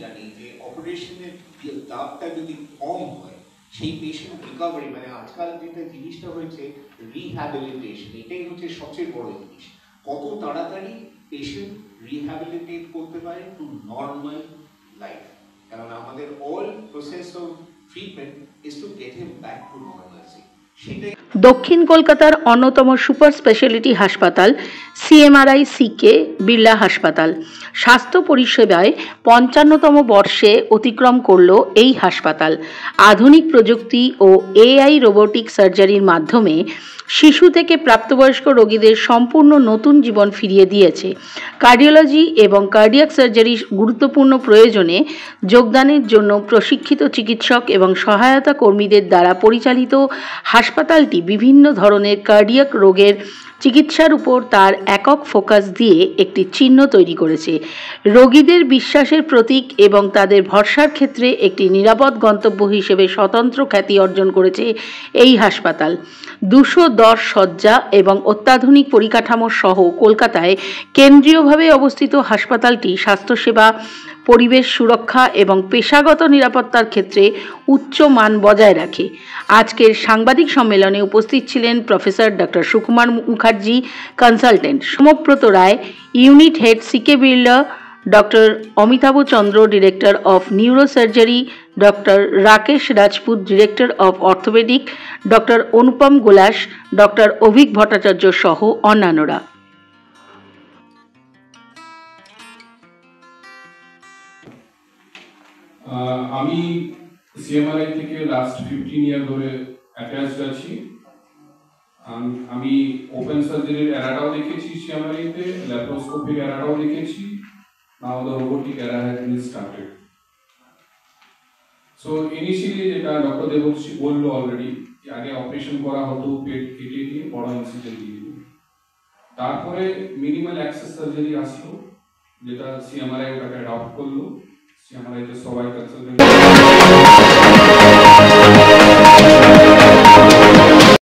জানি যে অপারেশনের দাবটা যদি কম হয় সেই পেশেন্ট রিকভারি মানে আজকাল যেটা জিনিসটা হয়েছে রিহ্যাবিলিটেশন, এটাই হচ্ছে সবচেয়ে বড় জিনিস। কত তাড়াতাড়ি পেশেন্ট রিহ্যাবিলিটেট করতে পারে টু নর্মাল লাইফ, কারণ আমাদের all process of treatment is to get him back to normalcy. সেটাই দক্ষিণ কলকাতার অন্যতম সুপার স্পেশালিটি হাসপাতাল সিএমআরআই সিকে বিড়লা হাসপাতাল স্বাস্থ্য পরিষেবায় ৫৫তম বর্ষে অতিক্রম করল এই হাসপাতাল। আধুনিক প্রযুক্তি ও এআই রোবোটিক সার্জারির মাধ্যমে শিশু থেকে প্রাপ্তবয়স্ক রোগীদের সম্পূর্ণ নতুন জীবন ফিরিয়ে দিয়েছে। কার্ডিওলজি এবং কার্ডিয়াক সার্জারির গুরুত্বপূর্ণ প্রয়োজনে যোগদানের জন্য প্রশিক্ষিত চিকিৎসক এবং সহায়তা কর্মীদের দ্বারা পরিচালিত হাসপাতালটি বিভিন্ন ধরনের কার্ডিয়াক রোগের চিকিৎসার উপর তার একক ফোকাস দিয়ে একটি চিহ্ন তৈরি করেছে। রোগীদের বিশ্বাসের প্রতীক এবং তাদের ভরসার ক্ষেত্রে একটি নিরাপদ গন্তব্য হিসেবে স্বতন্ত্র খ্যাতি অর্জন করেছে এই হাসপাতাল। ২১০ শয্যা এবং অত্যাধুনিক পরিকাঠামো সহ কলকাতায় কেন্দ্রীয়ভাবে অবস্থিত হাসপাতালটি স্বাস্থ্যসেবা, পরিবেশ সুরক্ষা এবং পেশাগত নিরাপত্তার ক্ষেত্রে উচ্চ মান বজায় রাখে। আজকের সাংবাদিক সম্মেলনে উপস্থিত ছিলেন professor doctor Sukumar Mukherjee, consultant, Somabrata Roy, unit head CK Birla, doctor Amitabha Chandra, director of neurosurgery, doctor Rakesh Rajput, director of orthopaedic, doctor Anupam Golas, doctor Abhik Bhattacharya সহ অন্যান্যরা। আমি সিএমআরআই থেকে লাস্ট 15 ইয়ার ধরে অ্যাটাচড আছি। আমি ওপেন সার্জারির এরাটাও দেখেছি সিএমআরআইতে, ল্যাপ্রোস্কোপির এরাটাও দেখেছি। নাও দ্য রোবোটিক এরা has been started. So initially যেটা ডক্টর দেবশ্রী বললো অলরেডি, আগে অপারেশন করা হতো পেট কেটে দিয়ে বড় ইনসিশন দিয়ে, তারপরে মিনিমাল অ্যাক্সেস সার্জারি আসলো, যেটা সিএমআরআই ওটাকে অ্যাডপ্ট করলো। সিএমআরআইতে সবাই